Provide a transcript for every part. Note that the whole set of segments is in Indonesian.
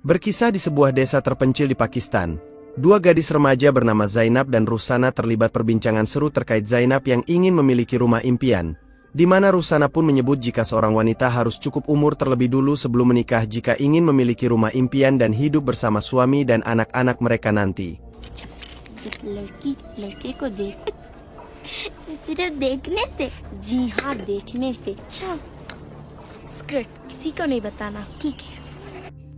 Berkisah di sebuah desa terpencil di Pakistan, dua gadis remaja bernama Zainab dan Rusana terlibat perbincangan seru terkait Zainab yang ingin memiliki rumah impian, di mana Rusana pun menyebut jika seorang wanita harus cukup umur terlebih dulu sebelum menikah jika ingin memiliki rumah impian dan hidup bersama suami dan anak-anak mereka nanti. सिर्फ देखने से? जी हाँ, देखने से। अच्छा, स्क्रिप्ट किसी को नहीं बताना। ठीक है।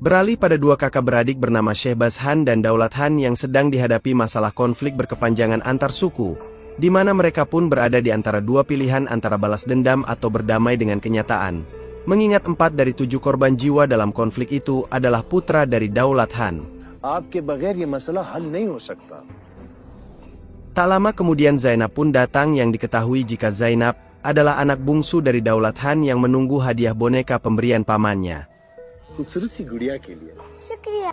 Beralih pada dua kakak beradik bernama Shehbaz Han dan Daulat Han yang sedang dihadapi masalah konflik berkepanjangan antar suku, di mana mereka pun berada di antara dua pilihan antara balas dendam atau berdamai dengan kenyataan. Mengingat 4 dari 7 korban jiwa dalam konflik itu adalah putra dari Daulat Han. Tak lama kemudian Zainab pun datang yang diketahui jika Zainab adalah anak bungsu dari Daulat Han yang menunggu hadiah boneka pemberian pamannya. शुक्रिया।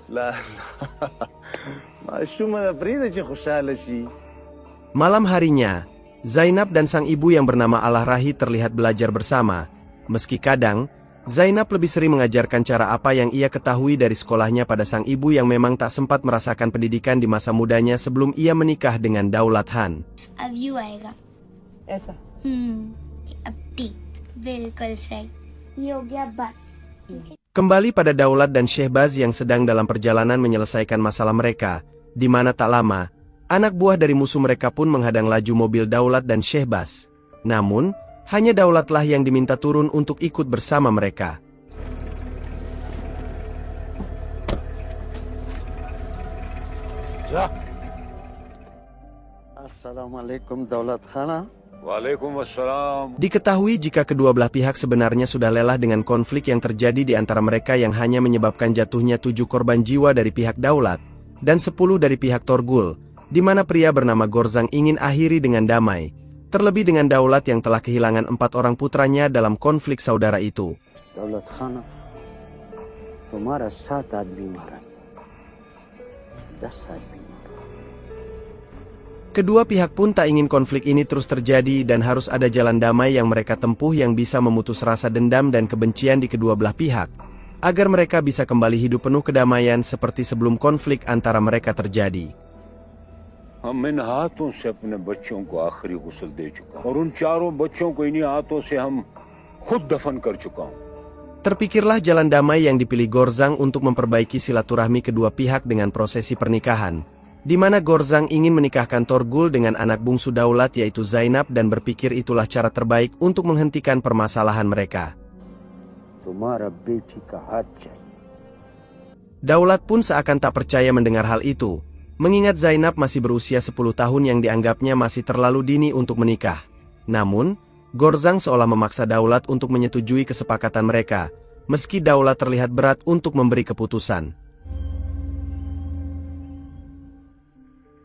Malam harinya, Zainab dan sang ibu yang bernama Alah Rahi terlihat belajar bersama. Meski kadang, Zainab lebih sering mengajarkan cara apa yang ia ketahui dari sekolahnya pada sang ibu yang memang tak sempat merasakan pendidikan di masa mudanya sebelum ia menikah dengan Daulat Han. अब यू आएगा। ऐसा। अब टी बिल्कुल सही। ये हो गया बात। Kembali pada Daulat dan Shehbaz yang sedang dalam perjalanan menyelesaikan masalah mereka, di mana tak lama, anak buah dari musuh mereka pun menghadang laju mobil Daulat dan Shehbaz. Namun, hanya Daulatlah yang diminta turun untuk ikut bersama mereka. Assalamualaikum Daulat Khana. Waalaikumsalam. Diketahui jika kedua belah pihak sebenarnya sudah lelah dengan konflik yang terjadi di antara mereka yang hanya menyebabkan jatuhnya 7 korban jiwa dari pihak Daulat, dan 10 dari pihak Torgul, di mana pria bernama Gorzang ingin akhiri dengan damai, terlebih dengan Daulat yang telah kehilangan 4 orang putranya dalam konflik saudara itu. Daulat Khana, तुम्हारा 7 आदमी मारा गया, 10 आदमी. Kedua pihak pun tak ingin konflik ini terus terjadi dan harus ada jalan damai yang mereka tempuh yang bisa memutus rasa dendam dan kebencian di kedua belah pihak, agar mereka bisa kembali hidup penuh kedamaian seperti sebelum konflik antara mereka terjadi. हम इन हाथों से अपने बच्चों को आखिरी गुस्ल दे चुका और उन 4 बच्चों को इन्हीं हाथों से हम खुद दफन कर चुका हूं. Terpikirlah jalan damai yang dipilih Gorzang untuk memperbaiki silaturahmi kedua pihak dengan prosesi pernikahan, di mana Gorzang ingin menikahkan Torgul dengan anak bungsu Daulat yaitu Zainab dan berpikir itulah cara terbaik untuk menghentikan permasalahan mereka. Daulat pun seakan tak percaya mendengar hal itu, mengingat Zainab masih berusia 10 tahun yang dianggapnya masih terlalu dini untuk menikah. Namun, Gorzang seolah memaksa Daulat untuk menyetujui kesepakatan mereka, meski Daulat terlihat berat untuk memberi keputusan.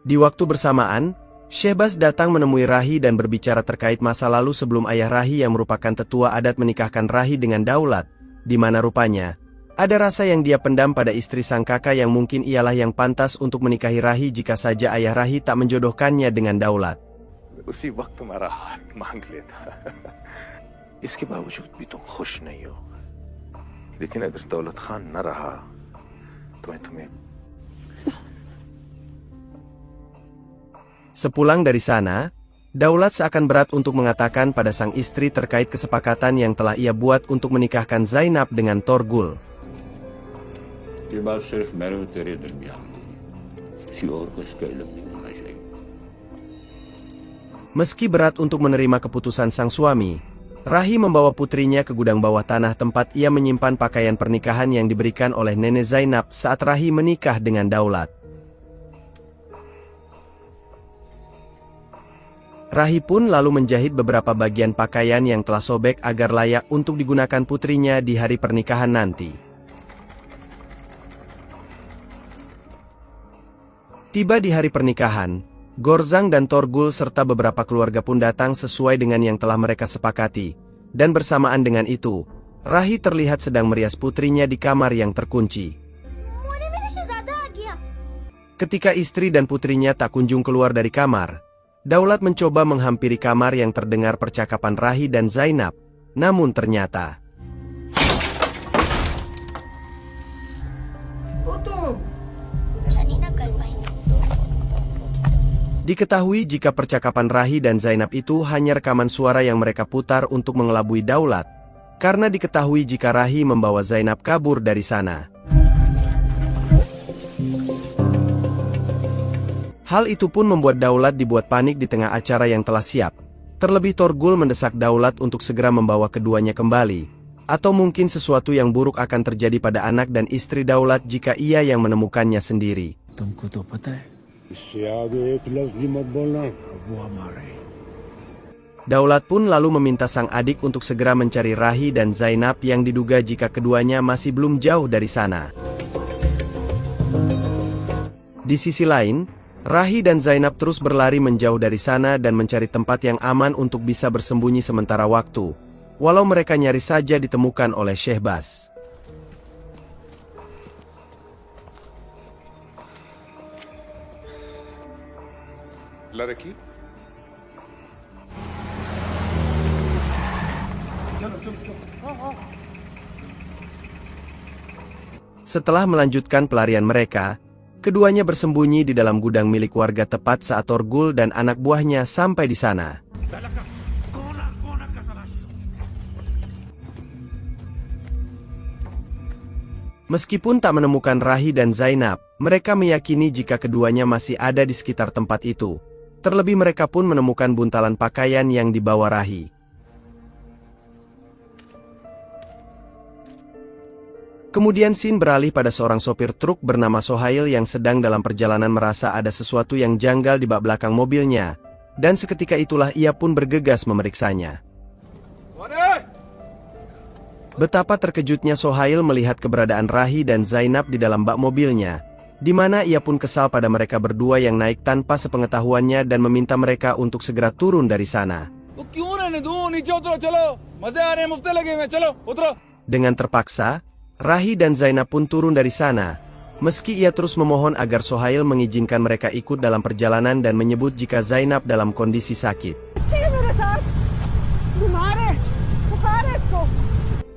Di waktu bersamaan, Shehbaz datang menemui Rahi dan berbicara terkait masa lalu sebelum ayah Rahi yang merupakan tetua adat menikahkan Rahi dengan Daulat, di mana rupanya ada rasa yang dia pendam pada istri sang kakak yang mungkin ialah yang pantas untuk menikahi Rahi jika saja ayah Rahi tak menjodohkannya dengan Daulat. उसी वक्त तुम्हारा हाथ मांग लेता इसके बावजूद भी तुम खुश नहीं हो लेकिन अगर दौलत खान न रहा तो मैं तुम्हें. Sepulang dari sana, Daulat seakan berat untuk mengatakan pada sang istri terkait kesepakatan yang telah ia buat untuk menikahkan Zainab dengan Torgul. ये बात सिर्फ मेरे और तेरे दरमियान होगी, किसी और को इसका इल्म नहीं होना चाहिए. Meski berat untuk menerima keputusan sang suami, Rahi membawa putrinya ke gudang bawah tanah tempat ia menyimpan pakaian pernikahan yang diberikan oleh nenek Zainab saat Rahi menikah dengan Daulat. Rahi pun lalu menjahit beberapa bagian pakaian yang telah sobek agar layak untuk digunakan putrinya di hari pernikahan nanti. Tiba di hari pernikahan, Gorzang dan Torgul serta beberapa keluarga pun datang sesuai dengan yang telah mereka sepakati, dan bersamaan dengan itu, Rahi terlihat sedang merias putrinya di kamar yang terkunci. Ketika istri dan putrinya tak kunjung keluar dari kamar, Daulat mencoba menghampiri kamar yang terdengar percakapan Rahi dan Zainab, namun ternyata diketahui jika percakapan Rahi dan Zainab itu hanya rekaman suara yang mereka putar untuk mengelabui Daulat, karena diketahui jika Rahi membawa Zainab kabur dari sana. Hal itu pun membuat Daulat dibuat panik di tengah acara yang telah siap. Terlebih Torgul mendesak Daulat untuk segera membawa keduanya kembali, atau mungkin sesuatu yang buruk akan terjadi pada anak dan istri Daulat jika ia yang menemukannya sendiri. तुमको तो पता है इससे आगे एक लफ्ज भी मत बोलना। वो हमारे Daulat pun lalu meminta sang adik untuk segera mencari Rahi dan Zainab yang diduga jika keduanya masih belum jauh dari sana. Di sisi lain, Rahi dan Zainab terus berlari menjauh dari sana dan mencari tempat yang aman untuk bisa bersembunyi sementara waktu, walau mereka nyaris saja ditemukan oleh Shehbaz. लड़की Setelah melanjutkan pelarian mereka, keduanya bersembunyi di dalam gudang milik warga tepat saat Torgul dan anak buahnya sampai di sana. Meskipun tak menemukan Rahi dan Zainab, mereka meyakini jika keduanya masih ada di sekitar tempat itu. Terlebih mereka pun menemukan buntalan pakaian yang dibawa Rahi. Kemudian scene beralih pada seorang sopir truk bernama Sohail yang sedang dalam perjalanan merasa ada sesuatu yang janggal di bak belakang mobilnya, dan seketika itulah ia pun bergegas memeriksanya. Betapa terkejutnya Sohail melihat keberadaan Rahi dan Zainab di dalam bak mobilnya, di mana ia pun kesal pada mereka berdua yang naik tanpa sepengetahuannya dan meminta mereka untuk segera turun dari sana. Dengan terpaksa, Rahi dan Zainab pun turun dari sana, meski ia terus memohon agar Sohail mengizinkan mereka ikut dalam perjalanan dan menyebut jika Zainab dalam kondisi sakit.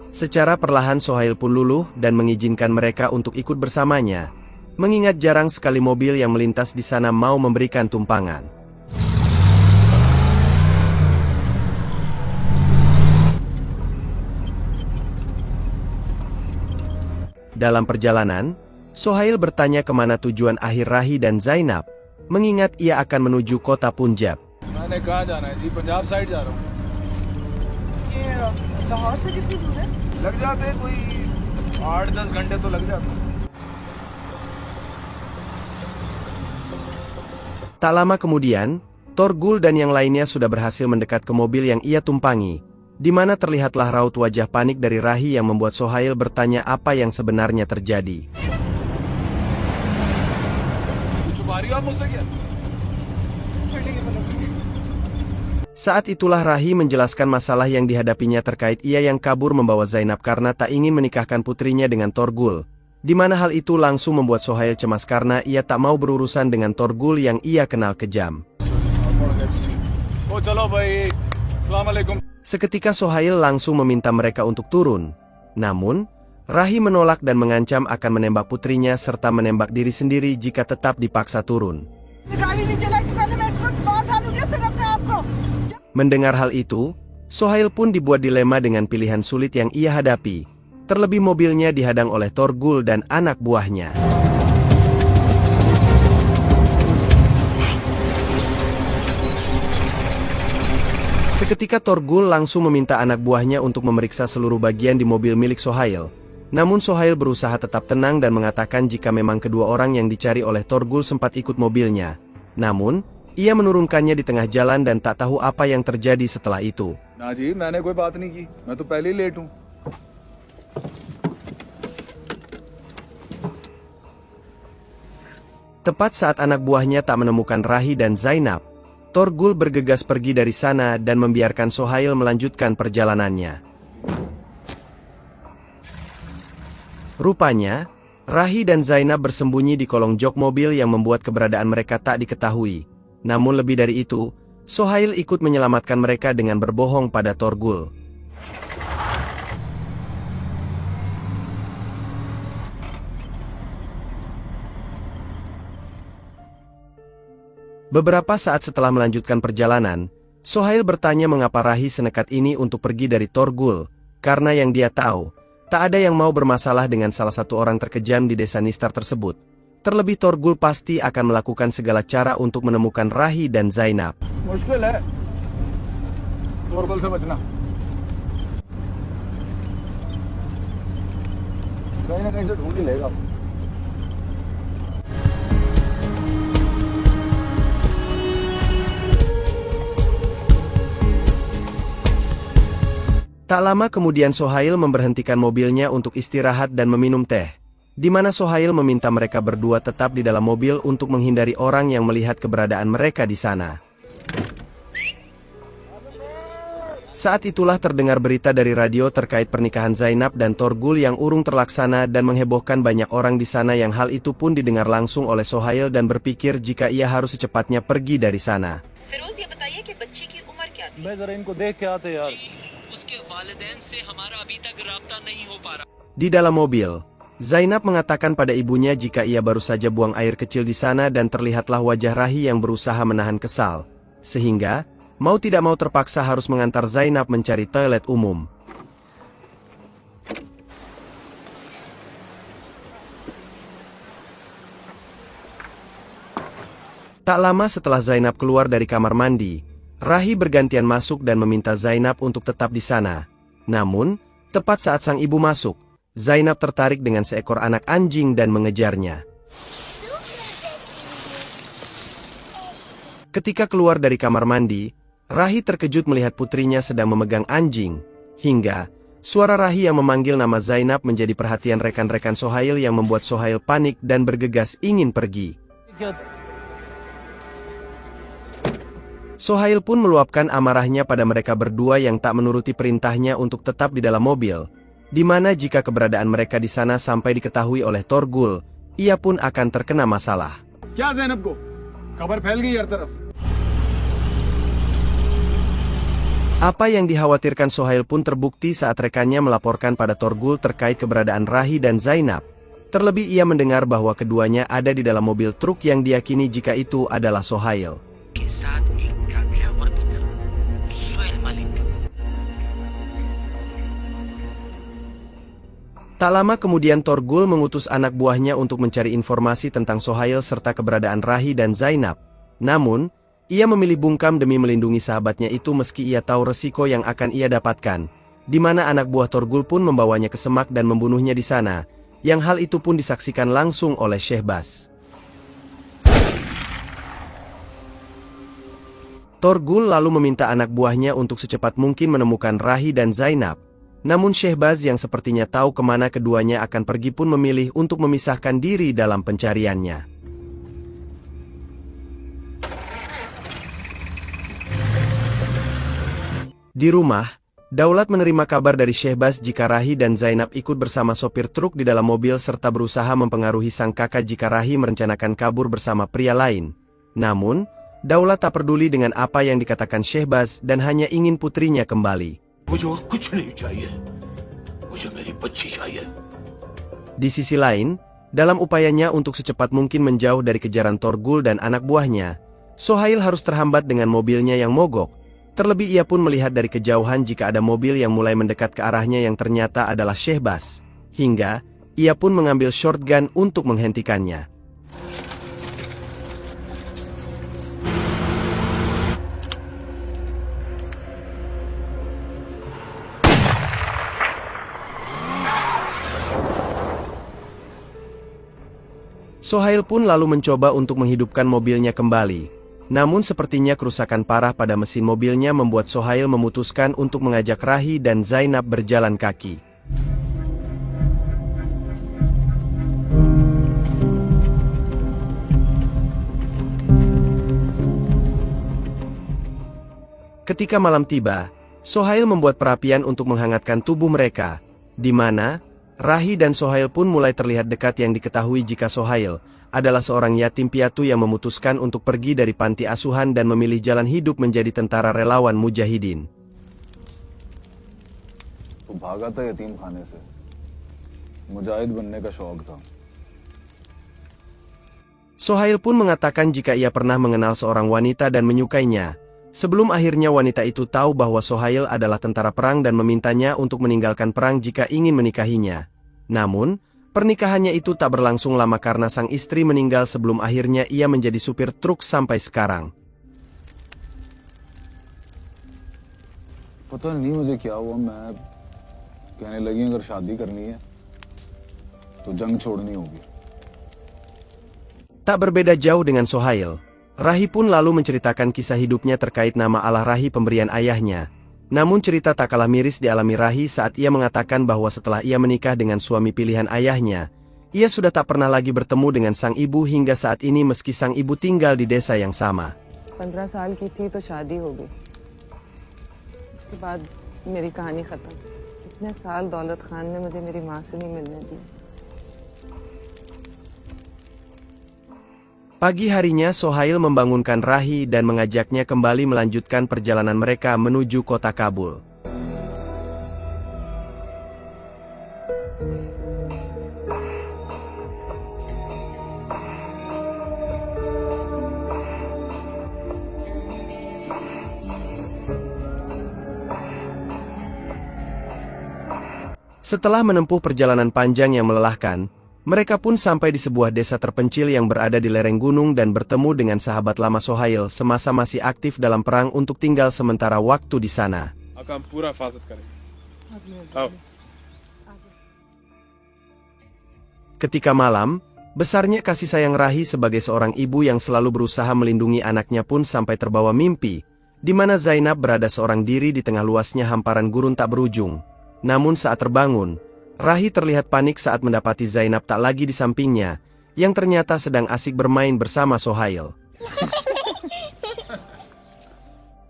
Secara perlahan Sohail pun luluh dan mengizinkan mereka untuk ikut bersamanya, mengingat jarang sekali mobil yang melintas di sana mau memberikan tumpangan. Dalam perjalanan, Sohail bertanya kemana tujuan akhir Rahi dan Zainab, mengingat ia akan menuju kota Punjab. Tak lama kemudian, Torgul dan yang lainnya sudah berhasil mendekat ke mobil yang ia tumpangi, di mana terlihatlah raut wajah panik dari Rahi yang membuat Sohail bertanya apa yang sebenarnya terjadi. Saat itulah Rahi menjelaskan masalah yang dihadapinya terkait ia yang kabur membawa Zainab karena tak ingin menikahkan putrinya dengan Torgul, di mana hal itu langsung membuat Sohail cemas karena ia tak mau berurusan dengan Torgul yang ia kenal kejam. Seketika Sohail langsung meminta mereka untuk turun, namun Rahi menolak dan mengancam akan menembak putrinya serta menembak diri sendiri jika tetap dipaksa turun. Mendengar hal itu, Sohail pun dibuat dilema dengan pilihan sulit yang ia hadapi, terlebih mobilnya dihadang oleh Torgul dan anak buahnya. Seketika Torgul langsung meminta anak buahnya untuk memeriksa seluruh bagian di mobil milik Sohail. Namun Sohail berusaha tetap tenang dan mengatakan jika memang kedua orang yang dicari oleh Torgul sempat ikut mobilnya. Namun, ia menurunkannya di tengah jalan dan tak tahu apa yang terjadi setelah itu. ना जी मैंने कोई बात नहीं की मैं तो पहले ही लेट हूँ Tepat saat anak buahnya tak menemukan Rahi dan Zainab, Torgul bergegas pergi dari sana dan membiarkan Sohail melanjutkan perjalanannya. Rupanya, Rahi dan Zainab bersembunyi di kolong jok mobil yang membuat keberadaan mereka tak diketahui. Namun lebih dari itu, Sohail ikut menyelamatkan mereka dengan berbohong pada Torgul. Beberapa saat setelah melanjutkan perjalanan, Sohail bertanya mengapa Rahi senekat ini untuk pergi dari Torgul, karena yang dia tahu, tak ada yang mau bermasalah dengan salah satu orang terkejam di desa Nistar tersebut. Terlebih Torgul pasti akan melakukan segala cara untuk menemukan Rahi dan Zainab. मुश्किल है तोरगुल से बचना कहीं ना कहीं से ढूंढ ही लेगा. Tak lama kemudian Sohail memberhentikan mobilnya untuk istirahat dan meminum teh, di mana Sohail meminta mereka berdua tetap di dalam mobil untuk menghindari orang yang melihat keberadaan mereka di sana. Saat itulah terdengar berita dari radio terkait pernikahan Zainab dan Torgul yang urung terlaksana dan menghebohkan banyak orang di sana, yang hal itu pun didengar langsung oleh Sohail dan berpikir jika ia harus secepatnya pergi dari sana. Di dalam mobil, Zainab mengatakan pada ibunya jika ia baru saja buang air kecil di sana dan terlihatlah wajah Rahi yang berusaha menahan kesal, sehingga mau tidak mau terpaksa harus mengantar Zainab mencari toilet umum. Tak lama setelah Zainab keluar dari kamar mandi, Rahi bergantian masuk dan meminta Zainab untuk tetap di sana. Namun, tepat saat sang ibu masuk, Zainab tertarik dengan seekor anak anjing dan mengejarnya. Ketika keluar dari kamar mandi, Rahi terkejut melihat putrinya sedang memegang anjing, hingga suara Rahi yang memanggil nama Zainab menjadi perhatian rekan-rekan Sohail yang membuat Sohail panik dan bergegas ingin pergi. Sohail pun meluapkan amarahnya pada mereka berdua yang tak menuruti perintahnya untuk tetap di dalam mobil, di mana jika keberadaan mereka di sana sampai diketahui oleh Torgul, ia pun akan terkena masalah. क्या ज़ैनब को खबर फैल गई हर तरफ. Apa yang dikhawatirkan Sohail pun terbukti saat rekannya melaporkan pada Torgul terkait keberadaan Rahi dan Zainab. Terlebih ia mendengar bahwa keduanya ada di dalam mobil truk yang diyakini jika itu adalah Sohail. Tak lama kemudian Torgul mengutus anak buahnya untuk mencari informasi tentang Sohail serta keberadaan Rahi dan Zainab. Namun, ia memilih bungkam demi melindungi sahabatnya itu meski ia tahu resiko yang akan ia dapatkan, di mana anak buah Torgul pun membawanya ke semak dan membunuhnya di sana, yang hal itu pun disaksikan langsung oleh Shehbaz. Torgul lalu meminta anak buahnya untuk secepat mungkin menemukan Rahi dan Zainab. Namun Shehbaz yang sepertinya tahu kemana keduanya akan pergi pun memilih untuk memisahkan diri dalam pencariannya. Di rumah, Daulat menerima kabar dari Shehbaz jika Rahi dan Zainab ikut bersama sopir truk di dalam mobil serta berusaha mempengaruhi sang kakak jika Rahi merencanakan kabur bersama pria lain. Namun, Daulat tak peduli dengan apa yang dikatakan Shehbaz dan hanya ingin putrinya kembali. Di sisi lain, dalam upayanya untuk secepat mungkin menjauh dari kejaran Torgul dan anak buahnya, Sohail harus terhambat dengan mobilnya yang mogok. Terlebih ia pun melihat dari kejauhan jika ada mobil yang mulai mendekat ke arahnya yang ternyata adalah Shehbaz. Hingga, ia pun mengambil shotgun untuk menghentikannya. Sohail pun lalu mencoba untuk menghidupkan mobilnya kembali. Namun sepertinya kerusakan parah pada mesin mobilnya membuat Sohail memutuskan untuk mengajak Rahi dan Zainab berjalan kaki. Ketika malam tiba, Sohail membuat perapian untuk menghangatkan tubuh mereka, di mana Rahi dan Sohail pun mulai terlihat dekat yang diketahui jika Sohail adalah seorang yatim piatu yang memutuskan untuk pergi dari panti asuhan dan memilih jalan hidup menjadi tentara relawan mujahidin. वो भागा था यतीम खाने से मुजाहिद बनने का शौक था. Sohail pun mengatakan jika ia pernah mengenal seorang wanita dan menyukainya, sebelum akhirnya wanita itu tahu bahwa Sohail adalah tentara perang dan memintanya untuk meninggalkan perang jika ingin menikahinya. Namun, pernikahannya itu tak berlangsung lama karena sang istri meninggal sebelum akhirnya ia menjadi supir truk sampai sekarang. पता नहीं मुझे क्या हुआ, मैं कहने लगी अगर शादी करनी है तो जंग छोड़नी होगी. Tak berbeda jauh dengan Sohail, Rahi pun lalu menceritakan kisah hidupnya terkait nama Allah Rahi pemberian ayahnya. Namun cerita tak kalah miris dialami Rahi saat ia mengatakan bahwa setelah ia menikah dengan suami pilihan ayahnya, ia sudah tak pernah lagi bertemu dengan sang ibu hingga saat ini meski sang ibu tinggal di desa yang sama. 15 साल की थी तो शादी हो गई. उसके बाद मेरी कहानी खत्म. इतने साल दौलत खान ने मुझे मेरी माँ से नहीं मिलने दी. Pagi harinya Sohail membangunkan Rahi dan mengajaknya kembali melanjutkan perjalanan mereka menuju kota Kabul. Setelah menempuh perjalanan panjang yang melelahkan, mereka pun sampai di sebuah desa terpencil yang berada di lereng gunung dan bertemu dengan sahabat lama Sohail semasa masih aktif dalam perang untuk tinggal sementara waktu di sana. Ketika malam, besarnya kasih sayang Rahi sebagai seorang ibu yang selalu berusaha melindungi anaknya pun sampai terbawa mimpi, di mana Zainab berada seorang diri di tengah luasnya hamparan gurun tak berujung. Namun saat terbangun, Rahi terlihat panik saat mendapati Zainab tak lagi di sampingnya, yang ternyata sedang asik bermain bersama Sohail.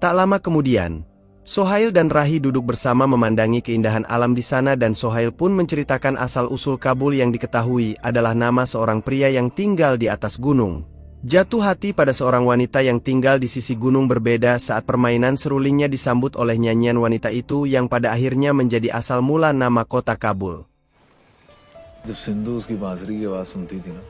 Tak lama kemudian, Sohail dan Rahi duduk bersama memandangi keindahan alam di sana dan Sohail pun menceritakan asal-usul Kabul yang diketahui adalah nama seorang pria yang tinggal di atas gunung. Jatuh hati pada seorang wanita yang tinggal di sisi gunung berbeda saat permainan serulingnya disambut oleh nyanyian wanita itu yang pada akhirnya menjadi asal mula nama kota Kabul. जब सिंधु उसकी बांसुरी की आवाज सुनती थी ना.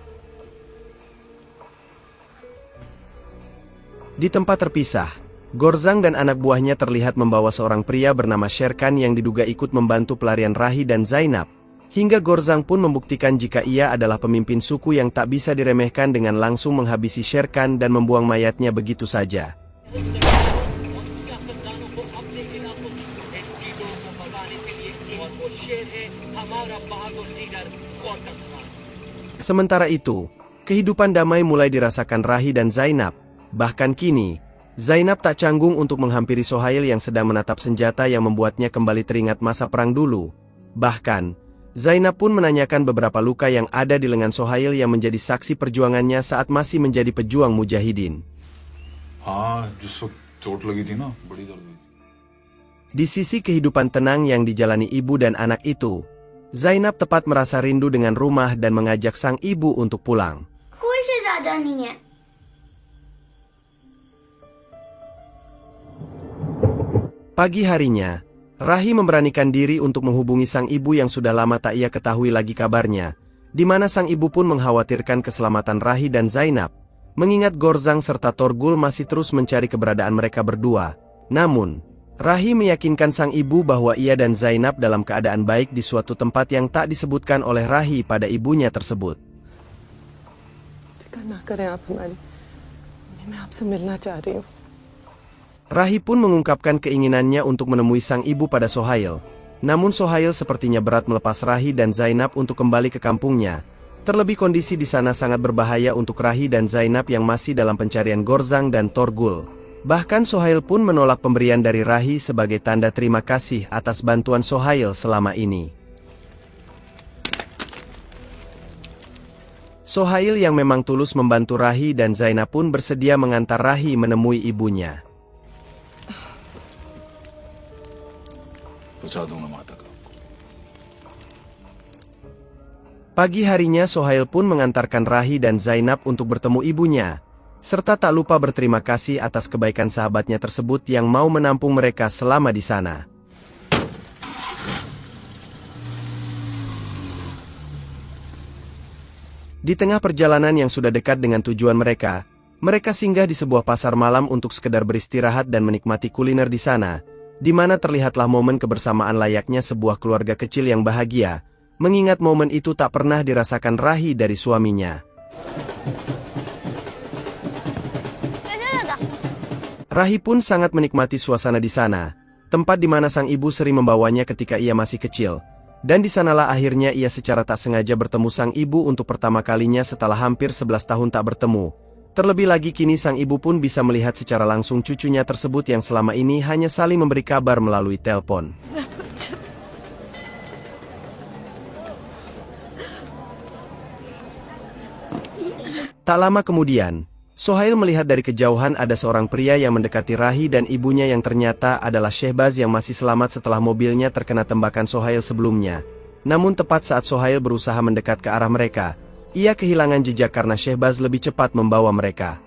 Di tempat terpisah, Gorzang dan anak buahnya terlihat membawa seorang pria bernama Sherkan yang diduga ikut membantu pelarian Rahi dan Zainab. Hingga Gorzang pun membuktikan jika ia adalah pemimpin suku yang tak bisa diremehkan dengan langsung menghabisi Sherkan dan membuang mayatnya begitu saja. Sementara itu, kehidupan damai mulai dirasakan Rahi dan Zainab. Bahkan kini, Zainab tak canggung untuk menghampiri Sohail yang sedang menatap senjata yang membuatnya kembali teringat masa perang dulu. Bahkan, Zainab pun menanyakan beberapa luka yang ada di lengan Sohail yang menjadi saksi perjuangannya saat masih menjadi pejuang mujahidin. Di sisi kehidupan tenang yang dijalani ibu dan anak itu, Zainab tepat merasa rindu dengan rumah dan mengajak sang ibu untuk pulang. Pagi harinya, Rahi memberanikan diri untuk menghubungi sang ibu yang sudah lama tak ia ketahui lagi kabarnya, di mana sang ibu pun mengkhawatirkan keselamatan Rahi dan Zainab, mengingat Gorzang serta Torgul masih terus mencari keberadaan mereka berdua. Namun, Rahi meyakinkan sang ibu bahwa ia dan Zainab dalam keadaan baik di suatu tempat yang tak disebutkan oleh Rahi pada ibunya tersebut. Rahi pun mengungkapkan keinginannya untuk menemui sang ibu pada Sohail. Namun Sohail sepertinya berat melepas Rahi dan Zainab untuk kembali ke kampungnya. Terlebih kondisi di sana sangat berbahaya untuk Rahi dan Zainab yang masih dalam pencarian Gorzang dan Torgul. Bahkan Sohail pun menolak pemberian dari Rahi sebagai tanda terima kasih atas bantuan Sohail selama ini. Sohail yang memang tulus membantu Rahi dan Zainab pun bersedia mengantar Rahi menemui ibunya. पहुंचा दूंगा माता को। Pagi harinya Sohail pun mengantarkan Rahi dan Zainab untuk bertemu ibunya, serta tak lupa berterima kasih atas kebaikan sahabatnya tersebut yang mau menampung mereka selama di sana. Di tengah perjalanan yang sudah dekat dengan tujuan mereka, mereka singgah di sebuah pasar malam untuk sekedar beristirahat dan menikmati kuliner di sana, di mana terlihatlah momen kebersamaan layaknya sebuah keluarga kecil yang bahagia, mengingat momen itu tak pernah dirasakan Rahi dari suaminya. Rahi pun sangat menikmati suasana di sana, tempat di mana sang ibu sering membawanya ketika ia masih kecil. Dan di sanalah akhirnya ia secara tak sengaja bertemu sang ibu untuk pertama kalinya setelah hampir 11 tahun tak bertemu. Terlebih lagi kini sang ibu pun bisa melihat secara langsung cucunya tersebut yang selama ini hanya saling memberi kabar melalui telepon. Tak lama kemudian, Sohail melihat dari kejauhan ada seorang pria yang mendekati Rahi dan ibunya yang ternyata adalah Shehbaz yang masih selamat setelah mobilnya terkena tembakan Sohail sebelumnya. Namun tepat saat Sohail berusaha mendekat ke arah mereka, ia kehilangan jejak karena Shehbaz lebih cepat membawa mereka.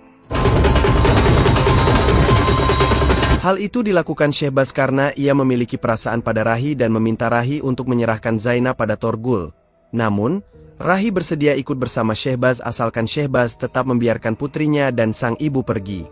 Hal itu dilakukan Shehbaz karena ia memiliki perasaan pada Rahi dan meminta Rahi untuk menyerahkan Zainab pada Torgul. Namun, Rahi bersedia ikut bersama Shehbaz asalkan Shehbaz tetap membiarkan putrinya dan sang ibu pergi.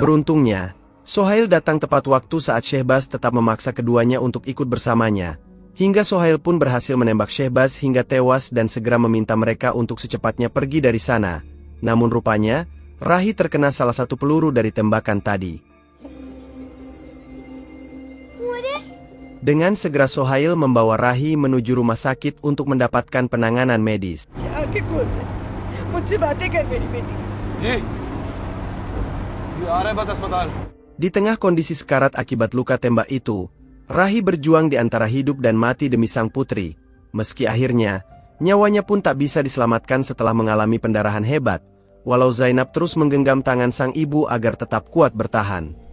Beruntungnya, Sohail datang tepat waktu saat Shehbaz tetap memaksa keduanya untuk ikut bersamanya. Hingga Sohail pun berhasil menembak Shehbaz hingga tewas dan segera meminta mereka untuk secepatnya pergi dari sana. Namun rupanya, Rahi terkena salah satu peluru dari tembakan tadi. Dengan segera Sohail membawa Rahi menuju rumah sakit untuk mendapatkan penanganan medis. Di tengah kondisi sekarat akibat luka tembak itu, Rahi berjuang di antara hidup dan mati demi sang putri. Meski akhirnya, nyawanya pun tak bisa diselamatkan setelah mengalami pendarahan hebat, walau Zainab terus menggenggam tangan sang ibu agar tetap kuat bertahan.